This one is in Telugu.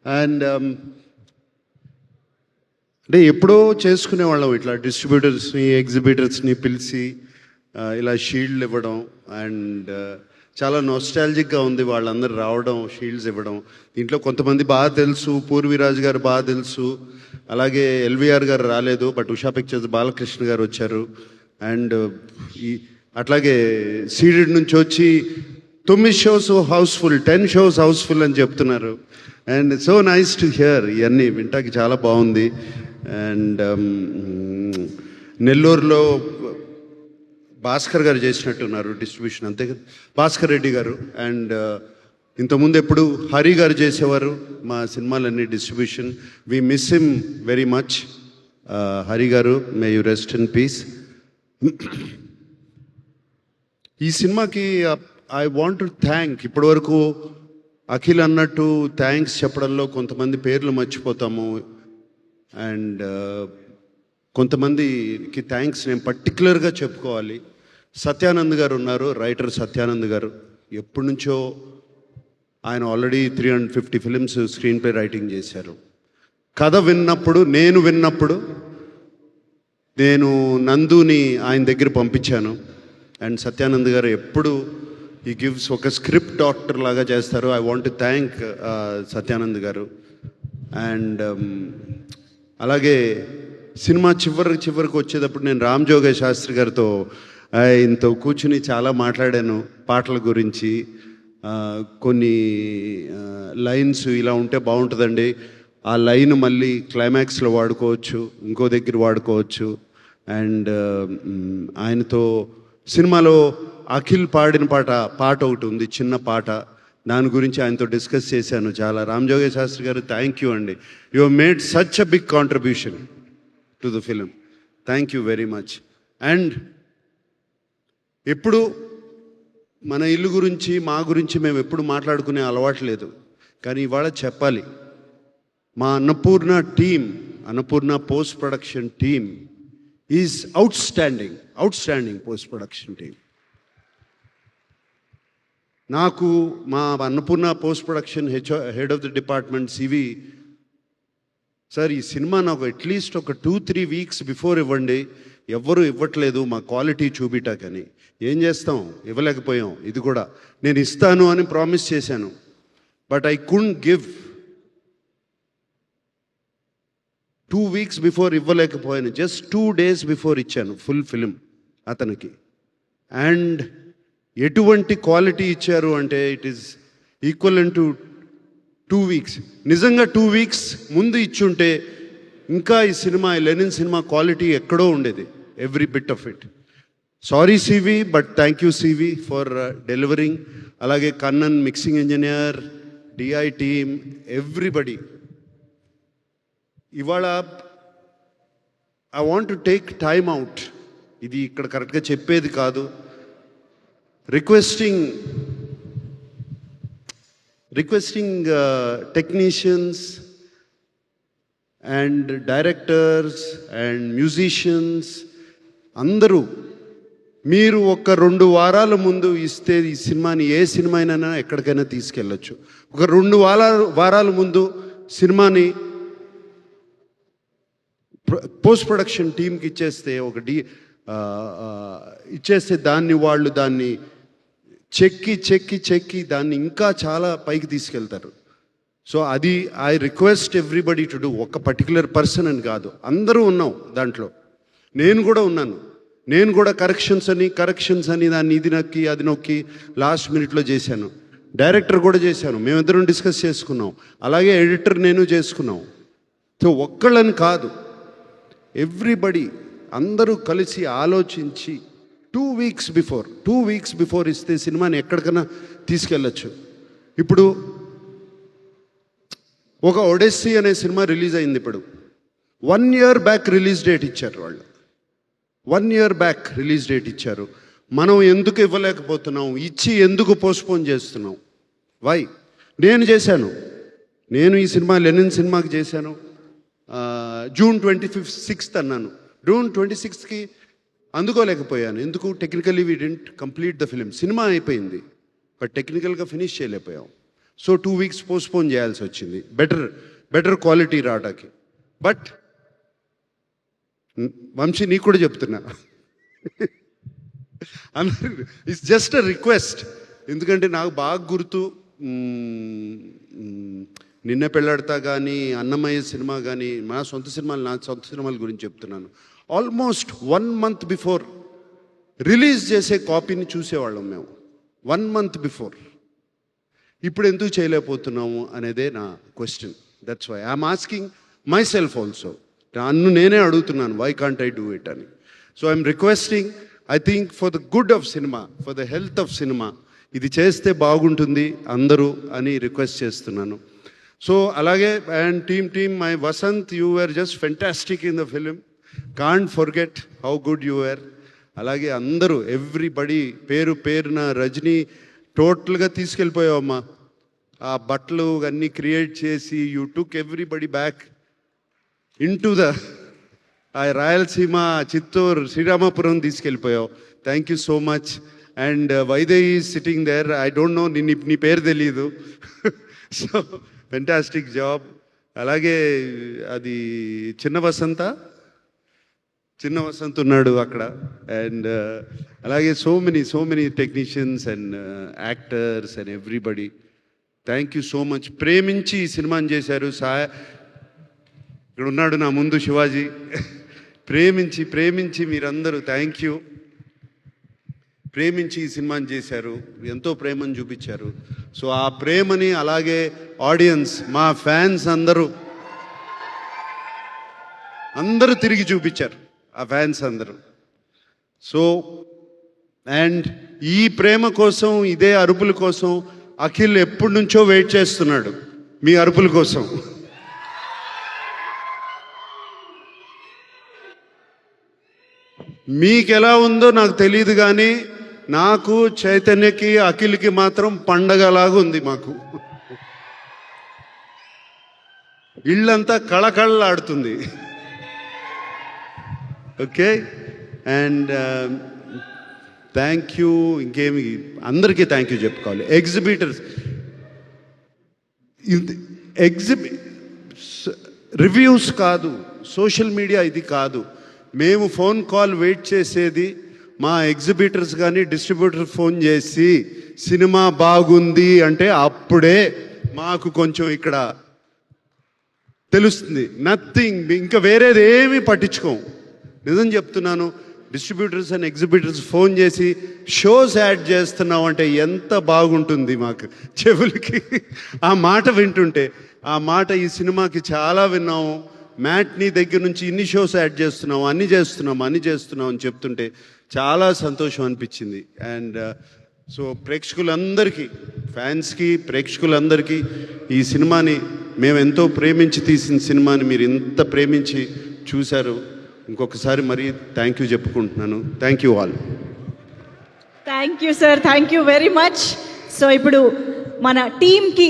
అండ్ అంటే ఎప్పుడో చేసుకునేవాళ్ళం ఇట్లా డిస్ట్రిబ్యూటర్స్ని ఎగ్జిబిటర్స్ని పిలిచి ఇలా షీల్డ్లు ఇవ్వడం. అండ్ చాలా నోస్టాలజిక్గా ఉంది వాళ్ళందరూ రావడం, షీల్డ్స్ ఇవ్వడం. దీంట్లో కొంతమంది బాగా తెలుసు, పూర్వీరాజు గారు బాగా తెలుసు, అలాగే ఎల్వీఆర్ గారు రాలేదు, బట్ ఉషా పిక్చర్స్ బాలకృష్ణ గారు వచ్చారు. అండ్ ఈ అట్లాగే సీడెడ్ నుంచి వచ్చి 9 షోస్ హౌస్ఫుల్, 10 షోస్ హౌస్ఫుల్ అని చెప్తున్నారు. And so nice to hear. ఇవన్నీ వింటాకి చాలా బాగుంది. అండ్ నెల్లూరులో భాస్కర్ గారు చేసినట్టున్నారు డిస్ట్రిబ్యూషన్, అంతే కదా, భాస్కర్ రెడ్డి గారు. అండ్ ఇంతకుముందు ఎప్పుడు హరి గారు చేసేవారు మా సినిమాలన్నీ distribution. We miss him very much. Hari garu, may you rest in peace. ఈ సినిమాకి ఐ వాంట్ టు థ్యాంక్, ఇప్పటివరకు అఖిల్ అన్నట్టు థ్యాంక్స్ చెప్పడంలో కొంతమంది పేర్లు మర్చిపోతాము. అండ్ కొంతమందికి థ్యాంక్స్ నేను పర్టికులర్గా చెప్పుకోవాలి. సత్యానంద్ గారు ఉన్నారు, రైటర్ సత్యానంద్ గారు. ఎప్పటి నుంచో ఆయన already 350 films screen play writing చేశారు. కథ విన్నప్పుడు, నేను నందుని ఆయన దగ్గర పంపించాను. అండ్ సత్యానంద్ గారు ఎప్పుడు ఈ గివ్స్ ఒక స్క్రిప్ట్ డాక్టర్ లాగా చేస్తారు. I want to thank Satyanand గారు. అండ్ అలాగే సినిమా చివరికి వచ్చేటప్పుడు నేను రామ్ జోగయ్య శాస్త్రి గారితో ఆయనతో కూర్చుని చాలా మాట్లాడాను పాటల గురించి. కొన్ని లైన్స్ ఇలా ఉంటే బాగుంటుందండి, ఆ లైన్ మళ్ళీ క్లైమాక్స్లో వాడుకోవచ్చు, ఇంకో దగ్గర వాడుకోవచ్చు. అండ్ ఆయనతో సినిమాలో అఖిల్ పాడిన పాట ఒకటి ఉంది, చిన్న పాట, దాని గురించి ఆయనతో డిస్కస్ చేశాను చాలా. రామ్ జోగయ్య శాస్త్రి గారు, థ్యాంక్ యూ అండి. You have made such a big contribution to the film. Thank you very much. And ఎప్పుడు మన ఇల్లు గురించి, మా గురించి మేము ఎప్పుడు మాట్లాడుకునే అలవాటు లేదు, కానీ ఇవాళ చెప్పాలి. మా Annapurna post production team is outstanding post production team. నాకు మా Annapurna post production head of the department CV sir, ఈ సినిమా నాకు అట్లీస్ట్ ఒక 2-3 వీక్స్ బిఫోర్ ఇవ్వండి, ఎవ్వరూ ఇవ్వట్లేదు మా క్వాలిటీ చూపిటాకని. ఏం చేస్తాం, ఇవ్వలేకపోయాం. ఇది కూడా నేను ఇస్తాను అని ప్రామిస్ చేశాను, but I couldn't give. 2 weeks before ఇవ్వలేకపోయాను, జస్ట్ 2 డేస్ బిఫోర్ ఇచ్చాను ఫుల్ ఫిలిం అతనికి. అండ్ ఎటువంటి క్వాలిటీ ఇచ్చారు అంటే it is equal to 2 weeks. నిజంగా 2 వీక్స్ ముందు ఇచ్చుంటే ఇంకా ఈ సినిమా, ఈ లెనిన్ సినిమా క్వాలిటీ ఎక్కడో ఉండేది, every bit of it. Sorry CV, but thank you CV for delivering. అలాగే Kannan mixing engineer, DI team, everybody. ఇవాళ I want to take time out, ఇది ఇక్కడ కరెక్ట్గా చెప్పేది కాదు, requesting technicians and directors and musicians అందరూ, మీరు ఒక 2 వారాల ముందు ఇస్తే ఈ సినిమాని, ఏ సినిమా అయినా ఎక్కడికైనా తీసుకెళ్ళచ్చు. ఒక 2 వారాల ముందు సినిమాని పోస్ట్ ప్రొడక్షన్ టీంకి ఇచ్చేస్తే, ఇచ్చేస్తే వాళ్ళు దాన్ని చెక్కి దాన్ని ఇంకా చాలా పైకి తీసుకెళ్తారు. సో అది I request everybody to do. ఒక పర్టికులర్ పర్సన్ అని కాదు, అందరూ ఉన్నాం దాంట్లో. నేను కూడా ఉన్నాను. నేను కూడా కరెక్షన్స్ అని దాన్ని ఇది నొక్కి అది నొక్కి లాస్ట్ మినిట్లో చేశాను. డైరెక్టర్ కూడా చేశాను, మేమిద్దరం డిస్కస్ చేసుకున్నాం. అలాగే ఎడిటర్ నేను చేసుకున్నాం. సో ఒక్కళ్ళని కాదు, ఎవ్రీబడి అందరూ కలిసి ఆలోచించి 2 వీక్స్ బిఫోర్ ఇస్తే సినిమాని ఎక్కడికైనా తీసుకెళ్ళచ్చు. ఇప్పుడు ఒక ఒడెస్సీ అనే సినిమా రిలీజ్ అయింది. ఇప్పుడు 1 year బ్యాక్ రిలీజ్ డేట్ ఇచ్చారు వాళ్ళు. 1 year బ్యాక్ రిలీజ్ డేట్ ఇచ్చారు. మనం ఎందుకు ఇవ్వలేకపోతున్నాం, ఇచ్చి ఎందుకు పోస్ట్పోన్ చేస్తున్నాం? వై? నేను చేశాను, నేను ఈ సినిమా లెనిన్ సినిమాకి చేశాను. June 26th అన్నాను. June 26th అందుకోలేకపోయాను. ఎందుకు? Technically we didn't complete the film. Cinema అయిపోయింది, బట్ టెక్నికల్గా ఫినిష్ చేయలేకపోయాం. సో 2 వీక్స్ పోస్ట్పోన్ చేయాల్సి వచ్చింది బెటర్ క్వాలిటీ రావడానికి. బట్ వంశీ నీకు కూడా చెప్తున్నా, ఇట్స్ జస్ట్ అ రిక్వెస్ట్. ఎందుకంటే నాకు బాగా గుర్తు, నిన్న పెళ్ళాడతా కానీ, అన్నమయ్య సినిమా కానీ, నా సొంత సినిమాల గురించి చెప్తున్నాను. ఆల్మోస్ట్ 1 మంత్ బిఫోర్ రిలీజ్ చేసే కాపీని చూసేవాళ్ళం మేము, 1 మంత్ బిఫోర్. ఇప్పుడు ఎందుకు చేయలేకపోతున్నాము అనేదే నా question. That's why I'm asking myself also. నన్ను నేనే అడుగుతున్నాను, why can't I do it అని. So I'm requesting, I think for the good of cinema, for the health of cinema, ఇది చేస్తే బాగుంటుంది అందరూ అని రిక్వెస్ట్ చేస్తున్నాను. సో అలాగే and team my Vasant, you were just fantastic in the film, can't forget how good you were. అలాగే అందరూ ఎవ్రీబడి పేరున, రజనీ టోటల్గా తీసుకెళ్ళిపోయావమ్మా. ఆ బట్టలు అన్నీ క్రియేట్ చేసి you took everybody back into the Rayalaseema, Chittoor, Sriramapuram తీసుకెళ్ళిపోయావు. Thank you so much. And Vaidehi sitting there, I don't know, నీ పేరు తెలీదు. So fantastic job. అలాగే అది చిన్న వసంత్ ఉన్నాడు అక్కడ. అండ్ అలాగే so many technicians and actors and everybody, thank you so much. ప్రేమించి ఈ సినిమాని చేశారు. ఇక్కడ ఉన్నాడు నా ముందు శివాజీ. ప్రేమించి మీరందరూ థ్యాంక్ యూ. ప్రేమించి ఈ సినిమాని చేశారు, ఎంతో ప్రేమను చూపించారు. సో ఆ ప్రేమని అలాగే ఆడియన్స్, మా ఫ్యాన్స్ అందరూ తిరిగి చూపించారు, ఆ ఫ్యాన్స్ అందరూ. సో అండ్ ఈ ప్రేమ కోసం, ఇదే అరుపుల కోసం అఖిల్ ఎప్పటి నుంచో వెయిట్ చేస్తున్నాడు, మీ అరుపుల కోసం. మీకు ఎలా ఉందో నాకు తెలియదు కానీ నాకు, చైతన్యకి, అఖిల్కి మాత్రం పండగలాగా ఉంది మాకు. ఇళ్ళంతా కళకళలాడుతుంది. ఓకే. And thank you. ఇంకేమి, అందరికీ థ్యాంక్ యూ చెప్పుకోవాలి. ఎగ్జిబిటర్స్, రివ్యూస్ కాదు, సోషల్ మీడియా ఇది కాదు. మేము ఫోన్ కాల్ వెయిట్ చేసేది మా ఎగ్జిబిటర్స్ కానీ డిస్ట్రిబ్యూటర్ ఫోన్ చేసి సినిమా బాగుంది అంటే అప్పుడే మాకు కొంచెం ఇక్కడ తెలుస్తుంది. నథింగ్, ఇంకా వేరేది ఏమీ పట్టించుకోం. నిజం చెప్తున్నాను. డిస్ట్రిబ్యూటర్స్ అండ్ ఎగ్జిబిటర్స్ ఫోన్ చేసి షోస్ యాడ్ చేస్తున్నాం అంటే ఎంత బాగుంటుంది మాకు చెవులకి. ఆ మాట వింటుంటే, ఆ మాట ఈ సినిమాకి చాలా విన్నాము. మ్యాట్నీ దగ్గర నుంచి ఇన్ని షోస్ యాడ్ చేస్తున్నాం, అన్ని చేస్తున్నాం అని చెప్తుంటే చాలా సంతోషం అనిపించింది. అండ్ సో ప్రేక్షకులందరికీ, ఫ్యాన్స్కి, ప్రేక్షకులందరికీ ఈ సినిమాని, మేము ఎంతో ప్రేమించి తీసిన సినిమాని మీరు ఇంత ప్రేమించి చూశారు. ఇంకొకసారి మరీ థ్యాంక్ యూ చెప్పుకుంటున్నాను. Thank you all. Thank you sir, thank you very much. So ఇప్పుడు మన టీమ్కి